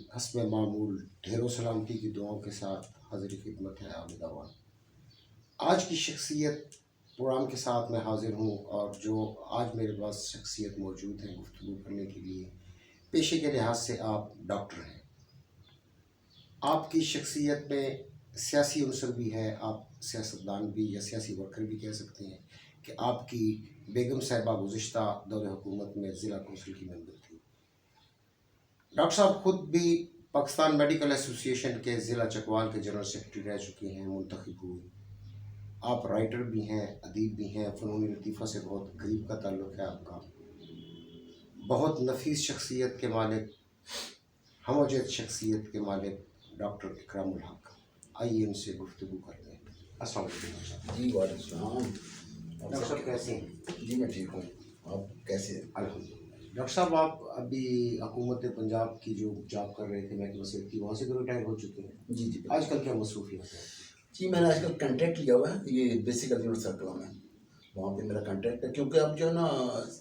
حسب معمول ڈھیر و سلامتی کی دعاؤں کے ساتھ حاضر خدمت ہے عابد اعوان۔ آج کی شخصیت پروگرام کے ساتھ میں حاضر ہوں، اور جو آج میرے پاس شخصیت موجود ہے گفتگو کرنے کے لیے، پیشے کے لحاظ سے آپ ڈاکٹر ہیں۔ آپ کی شخصیت میں سیاسی عنصر بھی ہے، آپ سیاستدان بھی یا سیاسی ورکر بھی کہہ سکتے ہیں کہ آپ کی بیگم صاحبہ گزشتہ دور حکومت میں ضلع کونسل کی ممبر تھی۔ ڈاکٹر صاحب خود بھی پاکستان میڈیکل ایسوسی ایشن کے ضلع چکوال کے جنرل سیکرٹری رہ چکے ہیں، منتخب ہوئے۔ آپ رائٹر بھی ہیں، ادیب بھی ہیں، فنون لطیفہ سے بہت قریب کا تعلق ہے آپ کا۔ بہت نفیس شخصیت کے مالک، ہم و جہت شخصیت کے مالک ڈاکٹر اکرام الحق، آئیے ان سے گفتگو کرتے ہیں۔ السلام علیکم ڈاکٹر صاحب۔ جی وعلیکم السلام۔ ڈاکٹر صاحب کیسے ہیں؟ جی میں ٹھیک ہوں، آپ کیسے ہیں؟ الحمدللہ۔ ڈاکٹر صاحب آپ ابھی حکومت پنجاب کی جو جاب کر رہے تھے محکمہ صحت کی، وہاں سے تو ریٹائر ہو چکے ہیں۔ جی جی آج کل کیا مصروفیت ہے؟ جی میں نے آج کل کنٹریکٹ لیا ہوا ہے، یہ بیسک ایجوکیشن سرکل میں، وہاں پہ میرا کنٹریکٹ ہے، کیونکہ آپ جو ہے نا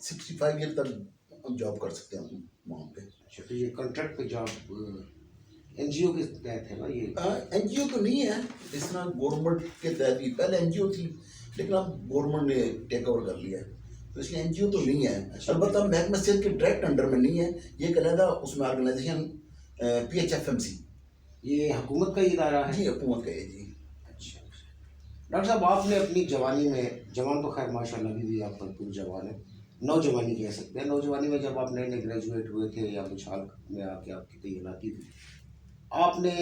65 ایئر تک جاب کر سکتے ہیں وہاں پہ۔ اچھا، تو یہ کنٹریکٹ پہ جاب این جی او کے تحت ہے نا؟ یہ این جی او تو نہیں ہے، اس طرح گورنمنٹ کے تحت بھی پہلے این جی او تھی، لیکن اب گورنمنٹ نے ٹیک اوور کر لیا ہے، تو اس لیے این جی او تو نہیں ہے۔ البتہ محکمہ صحت کے ڈائریکٹ انڈر میں نہیں ہے، یہ ایک علیحدہ اس میں organisation P H F M C, یہ حکومت کا ہی ادارہ ہے؟ جی حکومت کا ہے جی۔ اچھا ڈاکٹر صاحب، آپ نے اپنی جوانی میں، جوان تو خیر ماشاء اللہ بھی آپ بھرپور جوان ہیں، نوجوانی کہہ سکتے ہیں، نوجوانی میں جب آپ نئے نئے گریجویٹ ہوئے تھے یا بچھال میں آ کے آپ کی تعیناتی تھی، آپ نے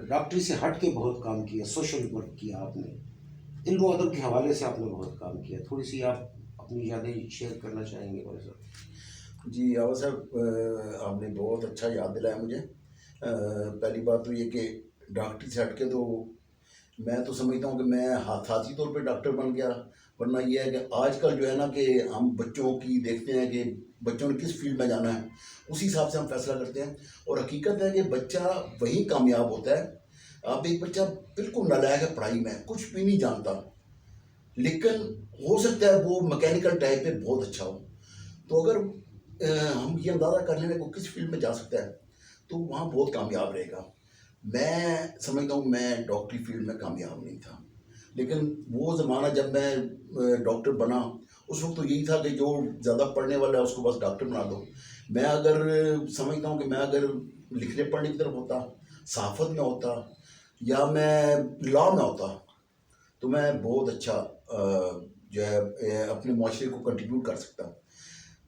ڈاکٹری سے ہٹ کے بہت کام کیا، سوشل ورک کیا، آپ نے علم و ادب کے حوالے سے آپ نے بہت کام کیا۔ تھوڑی سی آپ اپنی یادیں شیئر کرنا چاہیں گے ہمارے ساتھ؟ جی آوا صاحب، آپ نے بہت اچھا یاد دلایا مجھے۔ پہلی بات تو یہ کہ ڈاکٹری سے ہٹ کے تو میں تو سمجھتا ہوں کہ میں ہاتھی طور پہ ڈاکٹر بن گیا، ورنہ یہ ہے کہ آج کل جو ہے نا کہ ہم بچوں کی دیکھتے ہیں کہ بچوں نے کس فیلڈ میں جانا ہے، اسی حساب سے ہم فیصلہ کرتے ہیں، اور حقیقت ہے کہ بچہ وہی کامیاب ہوتا ہے۔ اب ایک بچہ بالکل نالائق ہے پڑھائی میں، کچھ بھی نہیں جانتا، لیکن ہو سکتا ہے وہ میکینیکل ٹائپ پہ بہت اچھا ہو، تو اگر ہم یہ اندازہ کر لیں کہ وہ کس فیلڈ میں جا سکتا ہے تو وہاں بہت کامیاب رہے گا۔ میں سمجھتا ہوں میں ڈاکٹری فیلڈ میں کامیاب نہیں تھا، لیکن وہ زمانہ جب میں ڈاکٹر بنا، اس وقت تو یہی تھا کہ جو زیادہ پڑھنے والا ہے اس کو بس ڈاکٹر بنا دو۔ میں اگر سمجھتا ہوں کہ میں اگر لکھنے پڑھنے کی طرف ہوتا، صحافت میں ہوتا یا میں لاء میں ہوتا تو میں بہت اچھا جو ہے اپنے معاشرے کو کنٹریبیوٹ کر سکتا۔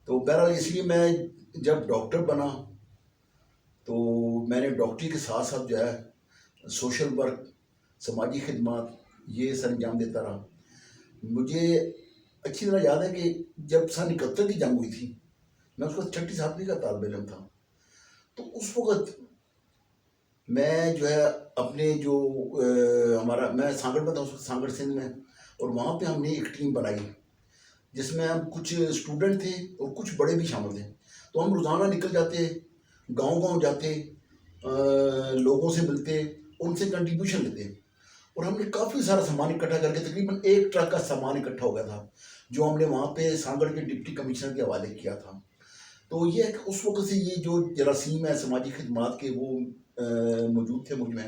تو بہرحال اس لیے میں جب ڈاکٹر بنا تو میں نے ڈاکٹری کے ساتھ ساتھ جو ہے سوشل ورک، سماجی خدمات یہ سر انجام دیتا رہا۔ مجھے اچھی طرح یاد ہے کہ جب سن 71 کی جنگ ہوئی تھی، میں اس وقت 6ٹھی 7ویں کا طالب علم تھا، تو اس وقت میں جو ہے اپنے جو میں سانگڑ میں تھا اس وقت، سانگڑ سندھ میں، اور وہاں پہ ہم نے ایک ٹیم بنائی جس میں ہم کچھ اسٹوڈنٹ تھے اور کچھ بڑے بھی شامل تھے، تو ہم روزانہ نکل جاتے، گاؤں گاؤں جاتے، لوگوں سے ملتے، ان سے کنٹریبیوشن لیتے، اور ہم نے کافی سارا سامان اکٹھا کر کے تقریباً 1 ٹرک کا سامان اکٹھا ہو گیا تھا، جو ہم نے وہاں پہ سانگڑ کے ڈپٹی کمشنر کے حوالے کیا تھا۔ تو یہ ہے کہ اس وقت سے یہ جو جراثیم ہے سماجی خدمات کے وہ موجود تھے مجھ میں۔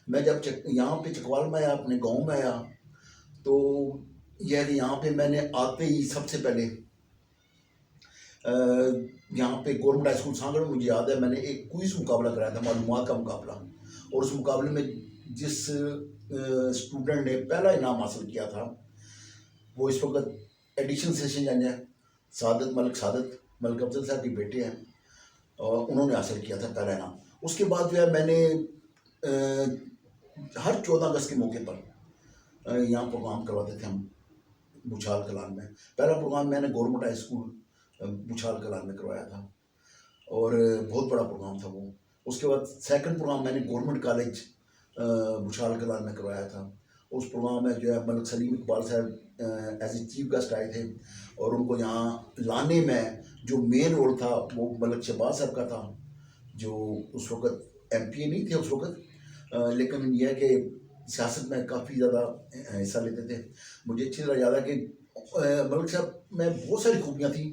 میں جب یہاں پہ چکوال میں آیا، اپنے گاؤں میں آیا، تو یہ ہے کہ یہاں پہ میں نے آتے ہی سب سے پہلے یہاں پہ گورنمنٹ ہائی اسکول سانگڑ میں مجھے یاد ہے میں نے ایک کوئز مقابلہ کرایا تھا، معلومات کا مقابلہ، اور اس مقابلے میں جس اسٹوڈنٹ نے پہلا انعام حاصل کیا تھا وہ اس وقت ایڈیشنل سیشن جج ہیں، سعادت ملک افضل صاحب کے بیٹے ہیں، اور انہوں نے حاصل کیا تھا پہلا انعام۔ اس کے بعد جو ہے میں نے ہر 14 اگست کے موقع پر یہاں پروگرام کرواتے تھے ہم بچھال کلان میں۔ پہلا پروگرام میں نے گورنمنٹ ہائی اسکول بچھال کلان میں کروایا تھا، اور بہت بڑا پروگرام تھا وہ۔ اس کے بعد سیکنڈ پروگرام میں نے گورنمنٹ کالج بچھال کلان میں کروایا تھا۔ اس پروگرام میں جو ہے ملک سلیم اقبال صاحب ایز اے چیف گیسٹ آئے تھے، اور ان کو یہاں لانے میں جو مین رول تھا وہ ملک شہباز صاحب کا تھا، جو اس وقت ایم پی اے نہیں تھے اس وقت، لیکن یہ ہے کہ سیاست میں کافی زیادہ حصہ لیتے تھے۔ مجھے اچھی طرح یاد ہے کہ ملک صاحب میں بہت ساری خوبیاں تھیں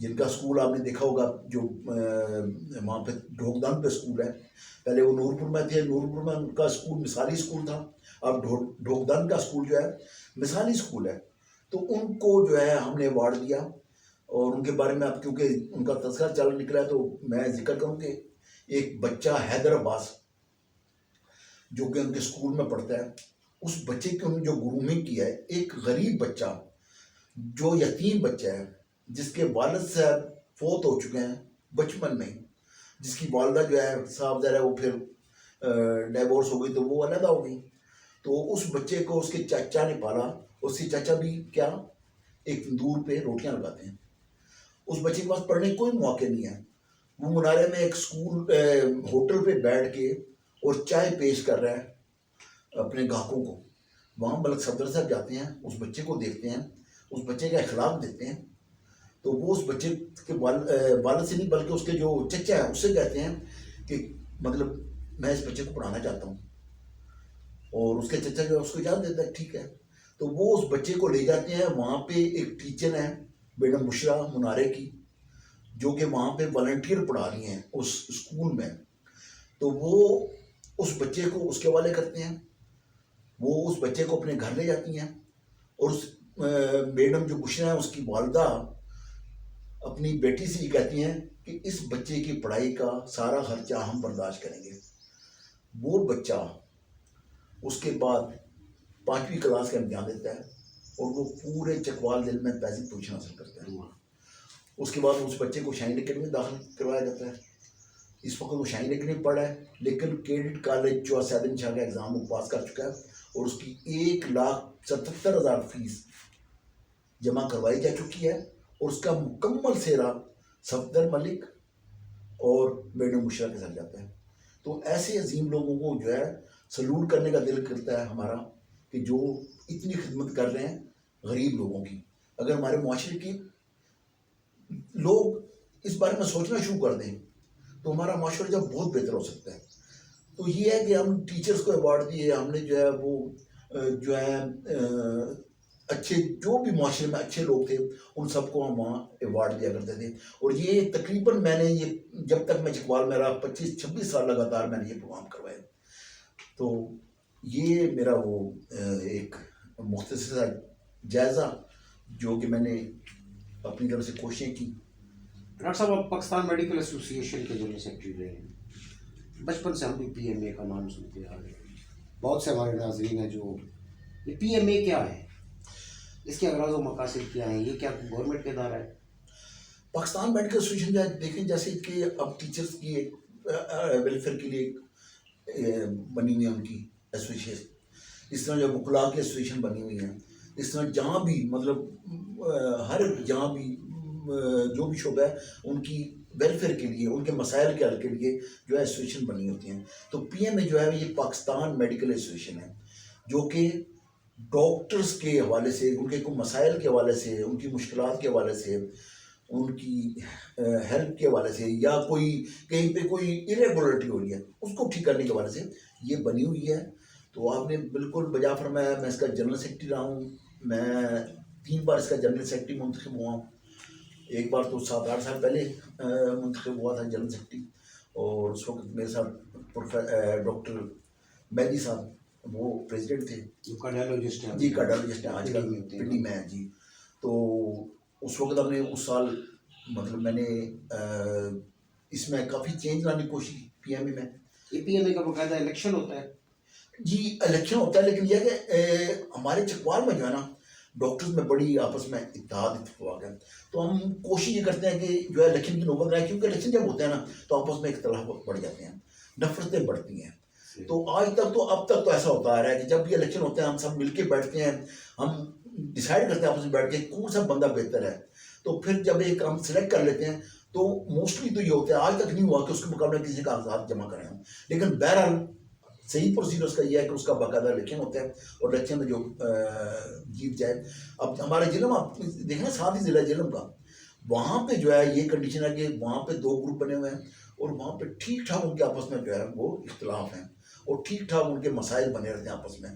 جن کا اسکول آپ نے دیکھا ہوگا جو وہاں پہ ڈھوکدان پہ اسکول ہے، پہلے وہ نورپور میں تھے، نورپور میں ان کا اسکول مثالی اسکول تھا، اب ڈھوکدان کا اسکول جو ہے مثالی اسکول ہے، تو ان کو جو ہے ہم نے ایوارڈ دیا. اور ان کے بارے میں اب کیونکہ ان کا تذکرہ چل نکلا ہے تو میں ذکر کروں کہ ایک بچہ حیدر عباس جو کہ ان کے اسکول میں پڑھتا ہے، اس بچے کی انہوں نے جو گرومنگ کی ہے، ایک غریب بچہ جو یتیم بچہ ہے، جس کے والد صاحب فوت ہو چکے ہیں بچپن میں ہی، جس کی والدہ جو ہے صاحب ظاہر ہے وہ پھر ڈیورس ہو گئی تو وہ علیحدہ ہو گئی، تو اس بچے کو اس کے چچا نے پالا. اس کے چچا بھی کیا ایک تندور پہ روٹیاں لگاتے ہیں. اس بچے کے پاس پڑھنے کا کوئی موقع نہیں ہے. وہ منارے میں ایک اسکول ہوٹل پہ بیٹھ کے اور چائے پیش کر رہا ہے اپنے گاہکوں کو. وہاں ملک صفدر صاحب جاتے ہیں، اس بچے کو دیکھتے ہیں، اس بچے کا اخلاق دیتے ہیں، تو وہ اس بچے کے والد سے نہیں بلکہ اس کے جو چچا ہے اس سے کہتے ہیں کہ مطلب میں اس بچے کو پڑھانا چاہتا ہوں. اور اس کے چچا جو ہے اس کو اجازت دیتا ہے، ٹھیک ہے. تو وہ اس بچے کو لے جاتے ہیں. وہاں پہ ایک ٹیچر ہے بیگم بشرا منارے کی، جو کہ وہاں پہ والنٹیئر پڑھا رہی ہیں اس اسکول میں. تو وہ اس بچے کو اس کے حوالے کرتے ہیں، وہ اس بچے کو اپنے گھر لے جاتی ہیں. اور اس میڈم جو بشرا ہے اس کی والدہ اپنی بیٹی سے یہ کہتی ہیں کہ اس بچے کی پڑھائی کا سارا خرچہ ہم برداشت کریں گے. وہ بچہ اس کے بعد 5ویں کلاس کا امتحان دیتا ہے اور وہ پورے چکوال ضلع میں پہلی پوزیشن حاصل کرتا ہے. اس کے بعد اس بچے کو شاہین اکیڈمی میں داخل کروایا جاتا ہے. اس وقت وہ شاہین اکیڈمی میں پڑھا ہے، لیکن کریڈٹ کالج جو اسد شاہ کا ایگزام وہ پاس کر چکا ہے اور اس کی 1,77,000 فیس جمع کروائی جا چکی ہے. اور اس کا مکمل سیرا صفدر ملک اور میڈم بشرا کے ساتھ جاتا ہے. تو ایسے عظیم لوگوں کو جو ہے سلوٹ کرنے کا دل کرتا ہے ہمارا کہ جو اتنی خدمت کر رہے ہیں غریب لوگوں کی. اگر ہمارے معاشرے کی لوگ اس بارے میں سوچنا شروع کر دیں تو ہمارا معاشرہ جب بہت بہتر ہو سکتا ہے. تو یہ ہے کہ ہم ٹیچرز کو ایوارڈ دیے، ہم نے جو ہے وہ جو ہے اچھے جو بھی معاشرے میں اچھے لوگ تھے ان سب کو ہم وہاں ایوارڈ دیا کرتے تھے. اور یہ تقریباً میں نے یہ جب تک میں چکوال میں رہا 25-26 سال لگاتار میں نے یہ پروگرام کروائے. تو یہ میرا وہ ایک مختصر سا جائزہ جو کہ میں نے اپنی طرف سے کوششیں کی. ڈاکٹر صاحب آپ پاکستان میڈیکل ایسوسی ایشن کے جنرل سیکرٹری رہے ہیں. بچپن سے ہم بھی پی ایم اے کا نام سنتے آ رہے ہیں. بہت سے ہمارے ناظرین ہیں جو یہ پی ایم اے کیا ہے، اس کے اغراض و مقاصد کیا ہیں، یہ کیا گورنمنٹ کا ادارہ ہے؟ پاکستان میڈیکل ایسوسی ایشن دیکھیں جیسے کہ اب ٹیچرز کی ایک ویلفیئر کے لیے بنی ہوئی ہے ان کی ایسوسیشن، اس طرح جو وکلاء کی ایسوسیشن بنی ہوئی ہیں، اس طرح جہاں بھی مطلب ہر جہاں بھی جو بھی شعبہ ہے ان کی ویلفیئر کے لیے، ان کے مسائل کے حل کے لیے جو ہے ایسوسیشن بنی ہوتی ہیں. تو پی ایم اے جو ہے یہ پاکستان میڈیکل ایسوسیشن ہے جو کہ ڈاکٹرز کے حوالے سے، ان کے مسائل کے حوالے سے، ان کی مشکلات کے حوالے سے، ان کی ہیلپ کے حوالے سے، یا کوئی کہیں پہ کوئی ایریگولرٹی ہو رہی ہے اس کو ٹھیک کرنے کے حوالے سے یہ بنی ہوئی ہے. تو آپ نے بالکل بجا فرمایا. میں اس کا جنرل سیکرٹری رہا ہوں. میں 3 بار اس کا جنرل سیکرٹری منتخب ہوا ہوں. ایک بار تو 7-8 سال پہلے منتخب ہوا تھا جنرل سیکرٹری، اور اس وقت میرے ساتھ ڈاکٹر مہدی صاحب وہ پریزیڈنٹ تھے. کارڈیالوجسٹ ہیں جی کارڈیالوجسٹ ہیں آج کل پنڈی میں ہیں جی. تو اس وقت ہم نے اس سال مطلب میں نے اس میں کافی چینج لانے کی کوشش کی پی ایم اے میں. یہ پی ایم اے کا باقاعدہ الیکشن ہوتا ہے؟ جی الیکشن ہوتا ہے، لیکن یہ کہ ہمارے چکوال میں جو ہے نا ڈاکٹرز میں بڑی آپس میں اتحاد اتفاق ہے. تو ہم کوشش یہ کرتے ہیں کہ جو ہے الیکشن کی نوبت آئے، کیونکہ الیکشن جب ہوتے ہیں نا تو آپس میں اختلاف بڑھ جاتے ہیں، نفرتیں بڑھتی ہیں. تو آج تک تو اب تک تو ایسا ہوتا آ رہا ہے کہ جب بھی الیکشن ہوتے ہیں ہم سب مل کے بیٹھتے ہیں، ہم ڈیسائیڈ کرتے ہیں آپس میں بیٹھ کے کون سا بندہ بہتر ہے. تو پھر جب ایک ہم سلیکٹ کر لیتے ہیں تو موسٹلی تو یہ ہوتا ہے، آج تک نہیں ہوا کہ اس کے مقابلے میں کسی کا کاغذات جمع کریں ہم. لیکن بہرحال صحیح پروسیجر اس کا یہ ہے کہ اس کا باقاعدہ الیکشن ہوتا ہے اور الیکشن میں جو جیت جائے. اب ہمارے ضلع میں آپ دیکھیں نا 7 ہی ضلع جہلم کا، وہاں پہ جو ہے یہ کنڈیشن ہے کہ وہاں پہ 2 گروپ بنے ہوئے ہیں اور وہاں پہ ٹھیک ٹھاک ان کے آپس میں جو ہے وہ اختلاف ہیں اور ٹھیک ٹھاک ان کے مسائل بنے رہتے ہیں آپس میں.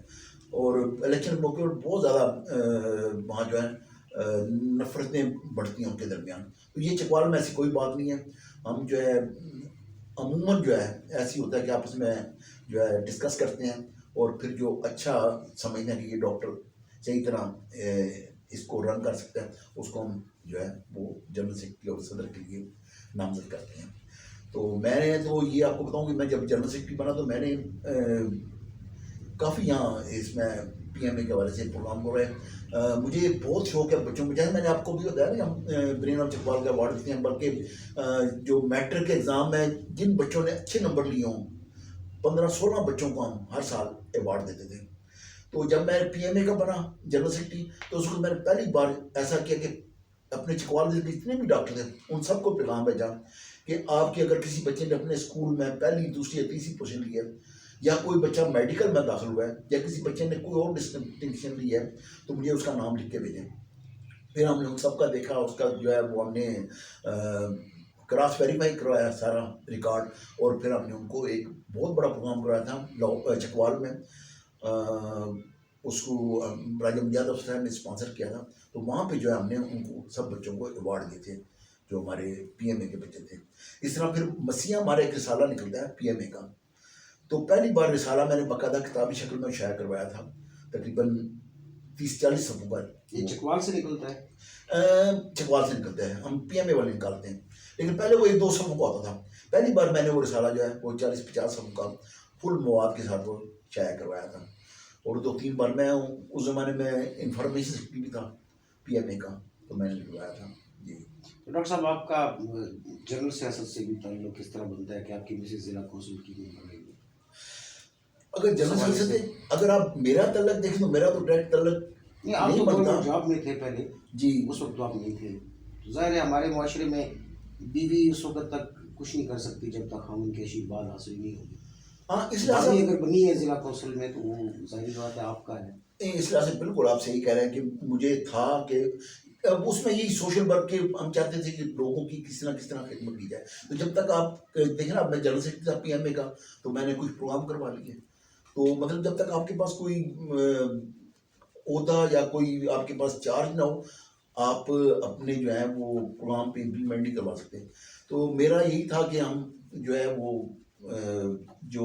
اور الیکشن موقع پر بہت زیادہ وہاں جو ہے نفرتیں بڑھتی ہیں ان کے درمیان. تو یہ چکوال میں ایسی کوئی بات نہیں ہے. ہم جو ہے عموماً جو ہے ایسی ہوتا ہے کہ آپس میں جو ہے ڈسکس کرتے ہیں اور پھر جو اچھا سمجھتے ہیں کہ یہ ڈاکٹر صحیح طرح اس کو رن کر سکتا ہے اس کو ہم جو ہے وہ جنرل سیکرٹری اور صدر کے لیے نامزد کرتے ہیں. تو میں نے تو یہ آپ کو بتاؤں کہ میں جب جنرل سیکرٹری بنا تو میں نے کافی یہاں اس میں پی ایم اے کے حوالے سے پروگرام ہو رہے ہیں. مجھے بہت شوق ہے بچوں کو. جیسے میں نے آپ کو بھی بتایا نا ہم برین آف چکوال کا ایوارڈ دیتے ہیں, بلکہ جو میٹرک کے ایگزام میں جن بچوں نے اچھے نمبر لیے ہوں 15-16 بچوں کو ہم ہر سال ایوارڈ دیتے تھے. تو جب میں پی ایم اے کا بنا جنرل سیکرٹری تو اس کو میں نے پہلی بار ایسا کیا کہ اپنے چکوال ضلع کے جتنے بھی ڈاکٹر تھے ان سب کو پیغام بھیجا کہ آپ کی اگر کسی بچے نے اپنے اسکول میں پہلی دوسری یا تیسری پوزیشن لی ہے, یا کوئی بچہ میڈیکل میں داخل ہوا ہے, یا کسی بچے نے کوئی اور ڈسٹنکشن لی ہے, تو مجھے اس کا نام لکھ کے بھیجیں. پھر ہم نے ان سب کا دیکھا, اس کا جو ہے وہ ہم نے کراس ویریفائی کروایا سارا ریکارڈ, اور پھر ہم نے ان کو ایک بہت بڑا پروگرام کروایا تھا چکوال میں. اس کو راجہ مجاہد افسر صاحب نے اسپانسر کیا تھا. تو وہاں پہ جو ہے ہم نے ان کو سب بچوں کو ایوارڈ دیے تھے جو ہمارے پی ایم اے کے بچے تھے. اس طرح پھر مسیح ہمارا ایک رسالہ نکلتا ہے پی ایم اے کا. تو پہلی بار رسالہ میں نے باقاعدہ کتابی شکل میں شائع کروایا تھا, تقریباً 30-40 صفحوں پر. یہ چکوال سے نکلتا ہے؟ چکوال سے نکلتا ہے, ہم پی ایم اے والے نکالتے ہیں, لیکن پہلے وہ 1-2 صفحوں کا ہوتا تھا. پہلی بار میں نے وہ رسالہ جو ہے وہ 40-50 صفحوں کا فل مواد کے ساتھ وہ شائع کروایا تھا. اور 2-3 بار میں اس زمانے میں انفارمیشن سیکرٹری بھی تھا پی ایم اے کا, تو میں نے لکھوایا تھا. جی ڈاکٹر صاحب, آپ کا جنرل سیاست سے بھی تعلق کس طرح بنتا ہے کہ آپ کی مسز ضلع کونسل کی ممبر رہی ہے؟ اگر جنرل سے اگر آپ میرا تعلق دیکھیں تو میرا تو ڈائریکٹ تعلق نہیں, آپ تو گورنمنٹ جاب میں تھے پہلے. جی اس وقت تو آپ نہیں تھے. ظاہر ہے ہمارے معاشرے میں بیوی اس وقت تک کچھ نہیں کر سکتی جب تک خاوند کی آشیرواد حاصل نہیں ہوگی. ہاں, اس بھابھی لحاظ اگر بنی ہے ضلع کونسل میں تو وہ ظاہری بات ہے آپ کا ہے. اس لحاظ سے بالکل آپ صحیح کہہ رہے ہیں کہ مجھے تھا کہ اس میں یہی سوشل ورک کے ہم چاہتے تھے کہ لوگوں کی کس طرح خدمت کی جائے. تو جب تک آپ دیکھیں نا, میں جنرل سیکرٹری تھا پی ایم اے کا, تو میں نے کچھ پروگرام کروا لیے. تو مطلب جب تک آپ کے پاس کوئی عہدہ یا کوئی آپ کے پاس چارج نہ ہو, آپ اپنے جو ہے وہ پروگرام پہ امپلیمنٹ نہیں کروا سکتے. تو میرا یہی تھا کہ ہم جو ہے وہ جو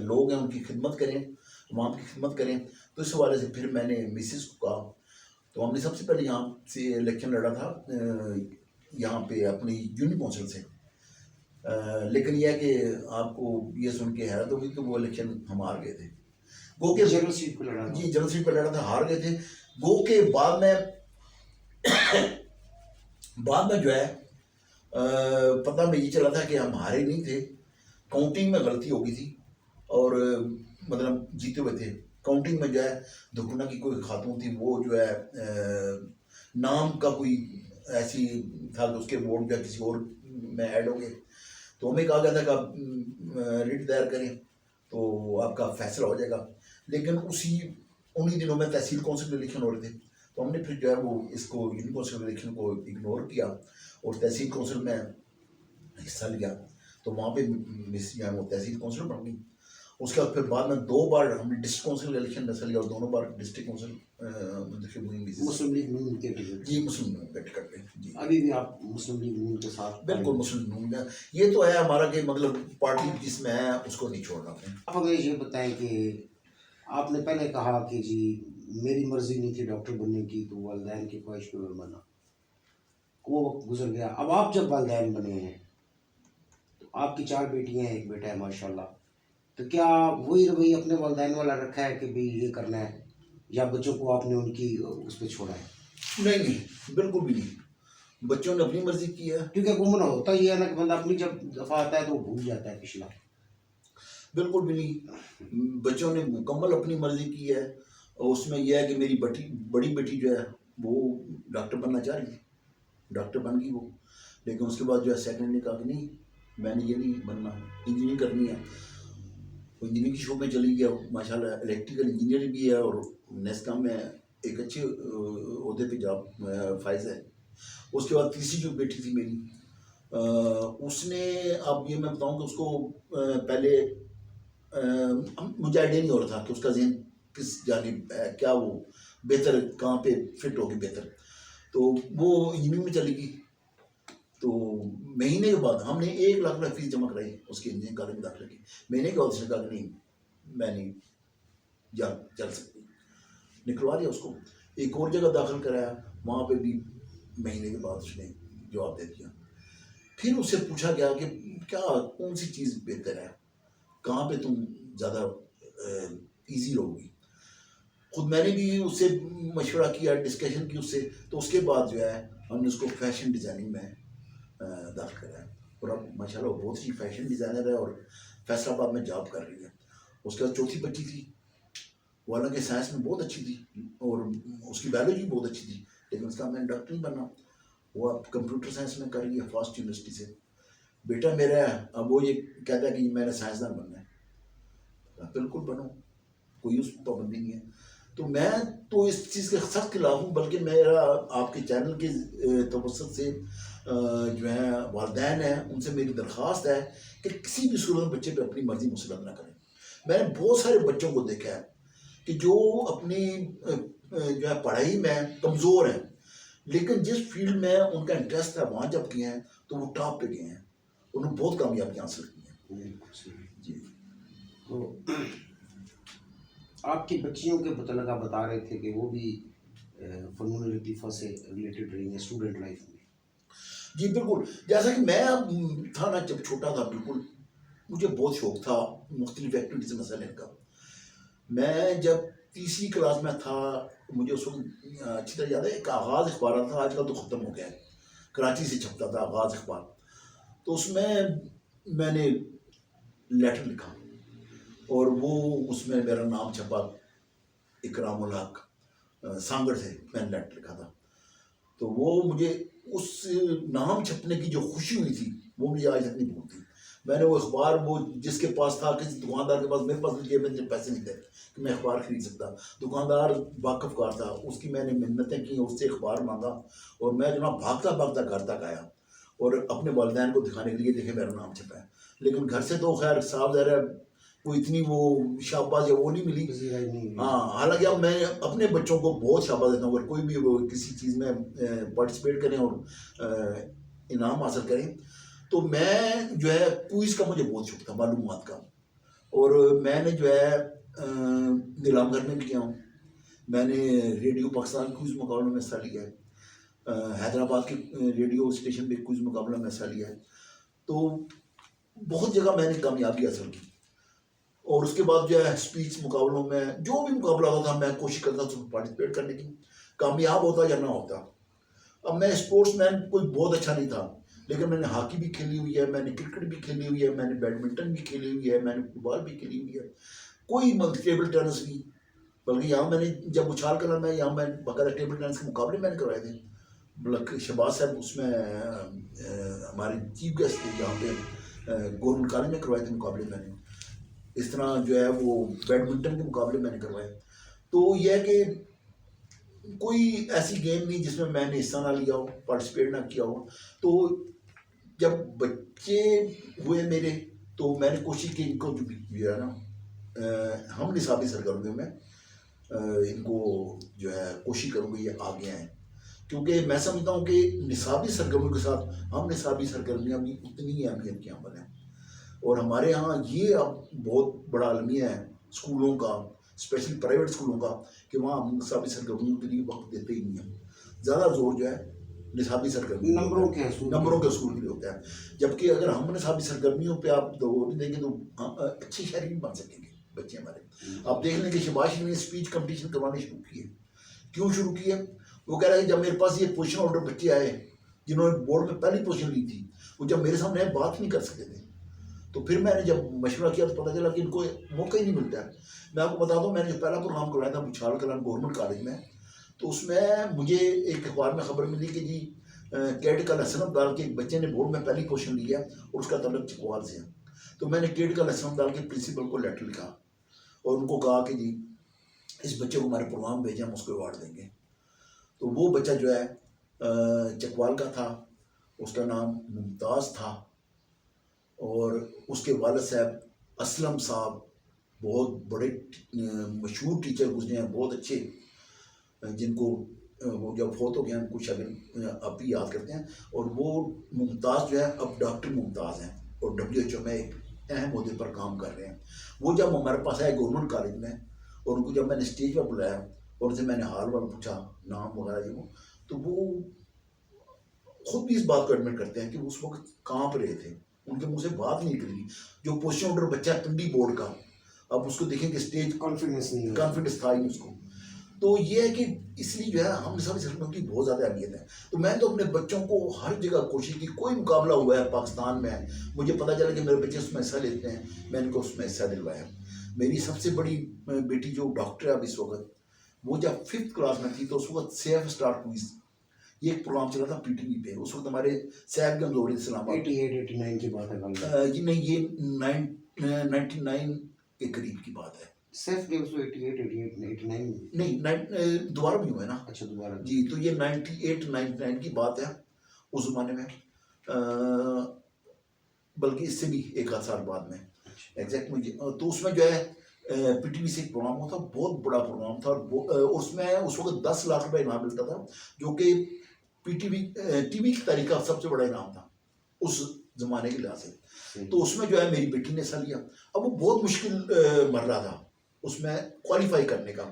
لوگ ہیں ان کی خدمت کریں, عوام کی خدمت کریں. تو اس حوالے سے پھر میں نے مسز کو کہا, تو ہم نے سب سے پہلے یہاں سے الیکشن لڑا تھا یہاں پہ اپنی یونین کونسل سے. لیکن یہ ہے کہ آپ کو یہ سن کے حیرت ہوگی کہ وہ الیکشن ہم ہار گئے تھے. گو کے جنرل سیٹ پہ لڑا تھا؟ جی جنرل سیٹ پہ لڑا تھا, ہار گئے تھے. گو کے بعد میں جو ہے پتہ میں یہ چلا تھا کہ ہم ہارے نہیں تھے, کاؤنٹنگ میں غلطی ہو گئی تھی, اور مطلب جیتے ہوئے تھے. کاؤنٹنگ میں جو ہے دھکنا کی کوئی خاتون تھی, وہ جو ہے نام کا کوئی ایسی تھا کہ اس کے ووٹ جو ہے کسی اور میں ایڈ ہو گئے. تو ہمیں کہا گیا تھا کہ آپ ریٹ دائر کریں تو آپ کا فیصلہ ہو جائے گا. لیکن انہی دنوں میں تحصیل کونسل کے الیکشن ہو رہے تھے, تو ہم نے پھر جو ہے وہ اس کو یونین کونسل کے الیکشن کو اگنور کیا اور تحصیل کونسل میں حصہ لیا. تو وہاں پہ مس جو ہے وہ تحصیل کونسل بن گئی. اس کے بعد پھر بعد میں 2 بار ہم نے ڈسٹرکٹ کونسل کے الیکشن میں حصہ لیا, اور دونوں بار ڈسٹرکٹ کونسل منتخب ہوئی مسلم لیگ نون کے ٹکٹ؟ جی مسلم نون کے ٹکٹ پہ. جی ابھی بھی آپ مسلم لیگ نون کے ساتھ؟ بالکل مسلم نون میں یہ تو ہے ہمارا کہ مطلب پارٹی جس میں ہے اس کو نہیں چھوڑنا. آپ ہمیں یہ بتائیں کہ آپ نے پہلے کہا کہ جی میری مرضی نہیں تھی ڈاکٹر بننے کی, تو والدین کی خواہش پہ میں بنا, وہ وقت گزر گیا. اب آپ جب والدین بنے ہیں تو آپ کی 4 بیٹیاں ہیں, 1 بیٹا ہے ماشاءاللہ, تو کیا وہی رویہ اپنے والدین والا رکھا ہے کہ بھی یہ کرنا ہے, یا بچوں کو آپ نے ان کی اس پہ چھوڑا ہے؟ نہیں بالکل بھی نہیں, بچوں نے اپنی مرضی کی ہے. کیونکہ گمنا ہوتا یہ ہے نا کہ بندہ اپنی جب دفعہ آتا ہے تو وہ بھول جاتا ہے پچھلا. بالکل بھی نہیں, بچوں نے مکمل اپنی مرضی کی ہے. اور اس میں یہ ہے کہ میری بڑی بیٹی جو ہے وہ ڈاکٹر بننا چاہ رہی تھی, ڈاکٹر بن گئی وہ. لیکن اس کے بعد جو ہے سیکنڈ نے کہا کہ نہیں, میں نے یہ نہیں بننا, انجینئرنگ کرنی ہے. وہ انجینئرنگ کی شعبے میں چلی گیا, ماشاءاللہ الیکٹریکل انجینئر بھی ہے, اور نیسکام میں ایک اچھے عہدے پہ جاب فائز ہے. اس کے بعد تیسری جو بیٹی تھی میری, اس نے, اب یہ میں بتاؤں کہ اس کو پہلے مجھے آئیڈیا نہیں ہو رہا تھا کہ اس کا ذہن کس جانب ہے, کیا وہ بہتر کہاں پہ فٹ ہوگی بہتر. تو وہ انجینئرنگ میں چلی گئی. تو مہینے کے بعد ہم نے 1 لاکھ روپے فیس جمع کرائی اس کے انجینئرنگ کالج میں داخلے کی. مہینے کے بعد اس نے کہا کہ نہیں میں نہیں چل سکتی, نکلوا دیا اس کو. ایک اور جگہ داخل کرایا, وہاں پہ بھی مہینے کے بعد اس نے جواب دے دیا. پھر اس سے پوچھا گیا کہ کیا کون سی چیز بہتر ہے, کہاں پہ تم زیادہ ایزی رہو گی. خود میں نے بھی اس سے مشورہ کیا, ڈسکشن کی اس سے. تو اس کے بعد جو ہے ہم نے اس کو فیشن ڈیزائننگ میں داخل کرایا, اور اب ماشاء اللہ بہت سی فیشن ڈیزائنر ہے اور فیصل آباد میں جاب کر رہی ہے. اس کے بعد چوتھی بچی تھی, وہ حالانکہ سائنس میں بہت اچھی تھی اور اس کی بایولوجی بہت اچھی تھی, لیکن اس کا میں نے ڈاکٹر نہیں بننا. وہ اب کمپیوٹر سائنس میں کر رہی ہے فاسٹ یونیورسٹی سے. بیٹا میرا ہے, اب وہ یہ کہتا ہے کہ میں نے سائنسدان بننا ہے. بالکل بنو, کوئی اس پابندی نہیں ہے. تو میں تو اس چیز کے سخت خلاف ہوں, بلکہ میرا آپ کے چینل کے توسط سے جو ہے والدین ہیں ان سے میری درخواست ہے کہ کسی بھی صورت میں بچے پہ اپنی مرضی مسلط نہ کریں. میں نے بہت سارے بچوں کو دیکھا ہے کہ جو اپنی جو ہے پڑھائی میں کمزور ہیں, لیکن جس فیلڈ میں ان کا انٹرسٹ ہے وہاں جب گئے ہیں تو وہ ٹاپ پہ گئے ہیں, انہوں نے بہت کامیابی حاصل کی ہیں. بالکل صحیح. جی تو آپ کی بچیوں کے متعلقہ بتا رہے تھے کہ وہ بھی فنون لطیفہ سے ریلیٹڈ رہی ہیں اسٹوڈنٹ لائف میں. جی بالکل, جیسا کہ میں تھا نا جب چھوٹا تھا, بالکل مجھے بہت شوق تھا مختلف ایکٹیویٹیز میں حصہ لینے کا. میں جب تیسری کلاس میں تھا, مجھے اس وقت اچھی طرح یاد ہے ایک آغاز اخبار تھا, آج کل تو ختم ہو گیا ہے, کراچی سے چھپتا تھا آغاز اخبار. تو اس میں نے لیٹر لکھا اور وہ اس میں میرا نام چھپا, اکرام الحق سانگڑ سے میں نے لیٹر لکھا تھا. تو وہ مجھے اس نام چھپنے کی جو خوشی ہوئی تھی وہ مجھے آج تک نہیں بھولتی. میں نے وہ اخبار, وہ جس کے پاس تھا, کسی دکاندار کے پاس, میرے پاس نہیں, میں نے پیسے نہیں تھے کہ میں اخبار خرید سکتا. دکاندار واقف کار تھا, اس کی میں نے منتیں کی, اس سے اخبار مانگا, اور میں جناب بھاگتا بھاگتا گھر تک آیا اور اپنے والدین کو دکھانے کے لیے دیکھے میرا نام چھپا ہے. لیکن گھر سے تو خیر صاف ظاہر ہے کوئی اتنی وہ شاباش یا وہ نہیں ملی. پذیرائی نہیں ہوئی. ہاں, حالانکہ اب میں اپنے بچوں کو بہت شاباش دیتا ہوں, اگر کوئی بھی وہ کسی چیز میں پارٹیسپیٹ کریں اور انعام حاصل کریں. تو میں جو ہے کوئز کا مجھے بہت شوق تھا, معلومات کا, اور میں نے جو ہے نیلام گھر میں بھی کیا ہوں. میں نے ریڈیو پاکستان کوئز مقابلوں میں حصہ لیا ہے, حیدرآباد کے ریڈیو اسٹیشن پہ کوئز مقابلہ میں حصہ لیا ہے. تو بہت جگہ میں نے کامیابی حاصل کی, اور اس کے بعد جو ہے اسپیچ مقابلوں میں جو بھی مقابلہ ہوتا تھا میں کوشش کرتا تھا پارٹیسپیٹ کرنے کی, کامیاب ہوتا یا نہ ہوتا. اب میں اسپورٹس مین کوئی بہت اچھا نہیں تھا, لیکن میں نے ہاکی بھی کھیلی ہوئی ہے, میں نے کرکٹ بھی کھیلی ہوئی ہے, میں نے بیڈمنٹن بھی کھیلی ہوئی ہے, میں نے فٹ بال بھی کھیلی ہوئی ہے, کوئی ٹیبل ٹینس بھی, بلکہ یہاں میں نے جب اچھال کلا میں یہاں میں باقاعدہ ٹیبل ٹینس کے مقابلے میں نے کروائے تھے. بلکہ شہباز صاحب اس میں ہمارے چیف گیسٹ تھے, جہاں پہ گورنمنٹ کالج میں کروائے تھے مقابلے میں نے. اس طرح جو ہے وہ بیڈمنٹن کے مقابلے میں نے کروائے. تو یہ ہے کہ کوئی ایسی گیم نہیں جس میں نے حصہ نہ لیا ہو, پارٹیسپیٹ نہ کیا ہو. تو جب بچے ہوئے میرے تو میں نے کوشش کی ان کو جو ہے نا ہم نصابی سرگرمیوں میں ان کو جو ہے کوشش کروں گی یہ آگے آئیں, کیونکہ میں سمجھتا ہوں کہ نصابی سرگرمیوں کے ساتھ ہم نصابی سرگرمیاں بھی اتنی ہی اہمیت کی عمل ہیں. اور ہمارے ہاں یہ اب بہت بڑا المیہ ہے اسکولوں کا, اسپیشلی پرائیویٹ اسکولوں کا, کہ وہاں ہم نصابی سرگرمیوں کے لیے وقت دیتے ہی نہیں ہیں. زیادہ زور جو ہے نصابی سرگرمی نمبروں کے اصول کے لیے ہوتا ہے. جبکہ اگر ہم نصابی سرگرمیوں پہ آپ زور نہیں دیں گے تو اچھے شہری نہیں بن سکیں گے بچے ہمارے. آپ دیکھ لیں کہ شباش نے اسپیچ کمپٹیشن کروانے شروع کیے. کیوں شروع کیے؟ وہ کہہ رہے ہیں جب میرے پاس یہ پوزیشن ہولڈر بچے آئے جنہوں نے بورڈ میں پہلی پوزیشن لی تھی, وہ جب میرے سامنے بات نہیں کر سکتے تھے, تو پھر میں نے جب مشورہ کیا تو پتہ چلا کہ ان کو موقع ہی نہیں ملتا ہے. میں آپ کو بتا دوں, میں نے جو پہلا پروگرام کروایا تھا بچھال کلان گورنمنٹ کالج میں, تو اس میں مجھے ایک اخبار میں خبر ملی کہ جی کیڈ کا لہسن ابدال کے ایک بچے نے بورڈ میں پہلی پوزیشن لی ہے اور اس کا تعلق چکوال سے ہے. تو میں نے کیڈ کا لہسن ابدال کے پرنسپل کو لیٹر لکھا اور ان کو کہا کہ جی اس بچے کو ہمارے پروگرام بھیجیں, ہم اس کو ایوارڈ دیں گے. تو وہ بچہ جو ہے چکوال کا تھا, اس کا نام ممتاز تھا, اور اس کے والد صاحب اسلم صاحب بہت بڑے مشہور ٹیچر گزرے ہیں, بہت اچھے, جن کو وہ جب فوت ہو گئے ہیں کچھ اگر اب بھی یاد کرتے ہیں. اور وہ ممتاز جو ہے اب ڈاکٹر ممتاز ہیں اور WHO میں ایک اہم عہدے پر کام کر رہے ہیں. وہ جب ہمارے پاس آئے گورنمنٹ کالج میں اور ان کو جب میں نے اسٹیج پر بلایا اور ان سے میں نے حال وال پوچھا نام وغیرہ جو تو وہ خود بھی اس بات کو ایڈمٹ کرتے ہیں کہ وہ اس وقت کہاں پہ رہے تھے. ان کے منہ سے بات نہیں نکلی. جو پوزیشن ہولڈر بچہ ہے پنڈی بورڈ کا اب اس کو دیکھیں کہ اسٹیج کانفیڈنس نہیں ہے. کانفیڈنس تھا ہی نہیں اس کو. تو یہ ہے کہ اس لیے جو ہے ہم سب سلموں کی بہت زیادہ اہمیت ہے. تو میں تو اپنے بچوں کو ہر جگہ کوشش کی. کوئی مقابلہ ہوا ہے پاکستان میں مجھے پتہ چلا کہ میرے بچے اس میں حصہ لیتے ہیں میں ان کو اس میں حصہ دلوایا. میری سب سے بڑی بیٹی جو ڈاکٹر ہے اب اس وقت وہ جب 5th کلاس میں تھی تو اس وقت سیف اسٹار کوئز یہ ایک پروگرام چلا تھا PTV پہ. اس وقت ہمارے سیف گنز ہو رہے اسلام آباد 88-89 کی بات ہے. جی نہیں یہ 99 کے قریب کی بات ہے. سیف گیمز تو 88-89 نہیں دوبارہ بھی ہوا ہے نا. اچھا دوبارہ جی تو یہ 98-99 کی بات ہے اس زمانے میں بلکہ اس سے بھی ایک آدھ سال بعد میں ایگزیکٹ مجھے. تو اس میں جو ہے PTV سے ایک پروگرام ہوتا بہت بڑا پروگرام تھا اور اس میں اس وقت 10 لاکھ روپے انعام ملتا تھا جو کہ ٹی وی کی تاریخ کا سب سے بڑا انعام تھا اس زمانے کے لحاظ سے. تو اس میں جو ہے میری بیٹی نے حصہ لیا. اب وہ بہت مشکل مرحلہ تھا اس میں کوالیفائی کرنے کا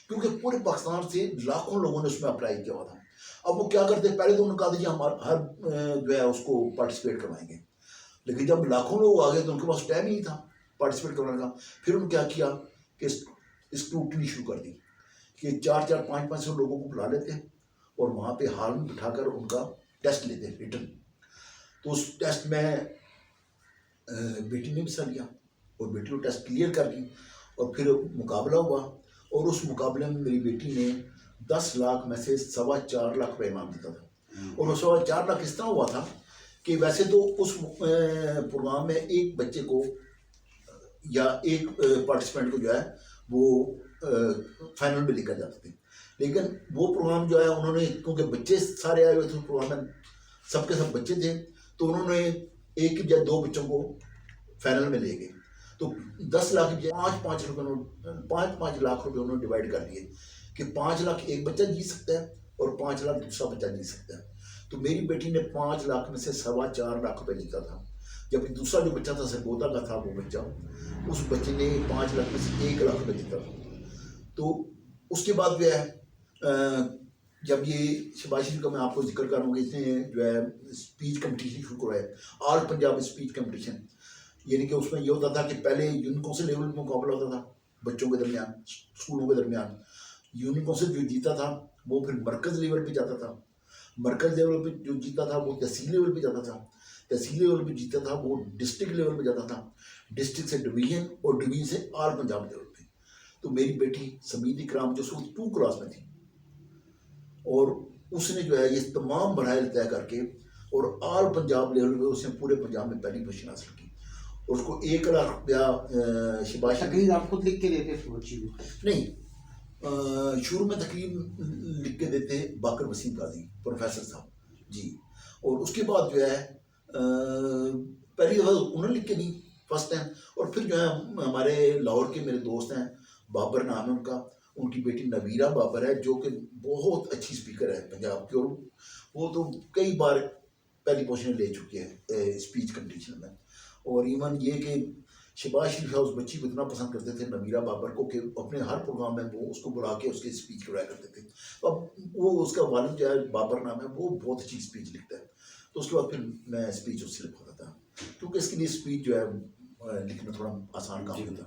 کیونکہ پورے پاکستان سے لاکھوں لوگوں نے اس میں اپلائی کیا ہوا تھا. اب وہ کیا کرتے پہلے تو انہوں نے کہا تھا ہم ہر جو ہے اس کو پارٹیسپیٹ کروائیں گے لیکن جب لاکھوں لوگ آ گئے تو ان کے پاس ٹائم ہی نہیں تھا پارٹیسپیٹ کرنے کا. پھر انہوں نے کیا کہ اسکروٹنی شروع کر دی کہ 4-4 5-5 لوگوں کو بلا لیتے اور وہاں پہ ہال میں بٹھا کر ان کا ٹیسٹ لیتے ریٹن. تو اس ٹیسٹ میں بیٹی نے بھی حصہ لیا اور بیٹی نے ٹیسٹ کلیئر کر لی اور پھر مقابلہ ہوا اور اس مقابلے میں میری بیٹی نے 10 لاکھ میں سے 4.25 لاکھ روپے انعام دیتا تھا. اور وہ 4.25 لاکھ اس طرح ہوا تھا کہ ویسے تو اس پروگرام میں ایک بچے کو یا ایک پارٹیسپینٹ کو جو ہے وہ فائنل میں لے کر جاتے تھے لیکن وہ پروگرام جو ہے انہوں نے کیونکہ بچے سارے آئے ہوئے تھے پروگرام میں سب کے سب بچے تھے تو انہوں نے ایک یا 2 بچوں کو فائنل میں لے گئے. تو 10 لاکھ 5 لاکھ روپے انہوں نے ڈیوائڈ کر دیے کہ 5 لاکھ ایک بچہ جیت سکتا ہے اور 5 لاکھ دوسرا بچہ جیت سکتا ہے. تو میری بیٹی نے 5 لاکھ میں سے 4.25 لاکھ روپے جیتا تھا جبکہ دوسرا جو بچہ تھا سرگودا کا تھا وہ بچہ اس بچے نے 5 لاکھ میں سے 1 لاکھ روپے جیتا تھا. تو اس کے بعد جو ہے جب یہ شہباز شریف کا میں آپ کو ذکر کروں گا اس نے جو ہے اسپیچ کمپٹیشن شروع کروایا آل پنجاب اسپیچ کمپٹیشن. یعنی کہ اس میں یہ ہوتا تھا کہ پہلے یونین کونسل لیول میں مقابلہ ہوتا تھا بچوں کے درمیان اسکولوں کے درمیان. یونین کونسل جو جیتا تھا وہ پھر مرکز لیول پہ جاتا تھا. مرکز لیول پہ جو جیتا تھا وہ تحصیل لیول پہ جاتا تھا. تحصیل لیول پہ جیتا تھا وہ ڈسٹرکٹ لیول پہ جاتا تھا. ڈسٹرکٹ سے ڈویژن اور ڈویژن سے آل پنجاب لیول پہ. تو میری بیٹی سمید اکرام جو 2 کلاس میں تھی اور اس نے جو ہے یہ تمام مراحل طے کر کے اور آل پنجاب لیول پہ اس نے پورے پنجاب میں پہلی پوزیشن حاصل کی. اور اس کو 1 لاکھ روپیہ شہباز تقریر آپ خود لکھ کے دیتے تھے بچی کو؟ نہیں شروع میں تقریر لکھ کے دیتے باقر وسیم قاضی پروفیسر صاحب جی. اور اس کے بعد جو ہے پہلی دفعہ انہوں نے لکھ کے دی فرسٹ ٹائم. اور پھر جو ہے ہمارے لاہور کے میرے دوست ہیں بابر نام ہے ان کا ان کی بیٹی نویرہ بابر ہے جو کہ بہت اچھی اسپیکر ہے پنجاب کی اور وہ تو کئی بار پہلی پوزیشن لے چکی ہے اسپیچ کمپٹیشن میں. اور ایون یہ کہ شہباز شریف اس بچی کو اتنا پسند کرتے تھے نویرہ بابر کو کہ اپنے ہر پروگرام میں وہ اس کو بلا کے اس کی اسپیچ کرایا کرتے تھے. اب وہ اس کا والد جو ہے بابر نام ہے وہ بہت اچھی اسپیچ لکھتا ہے. تو اس کے بعد پھر میں اسپیچ اس سے لکھواتا تھا کیونکہ اس کے لیے اسپیچ جو ہے لکھنا تھوڑا آسان کام ہوتا.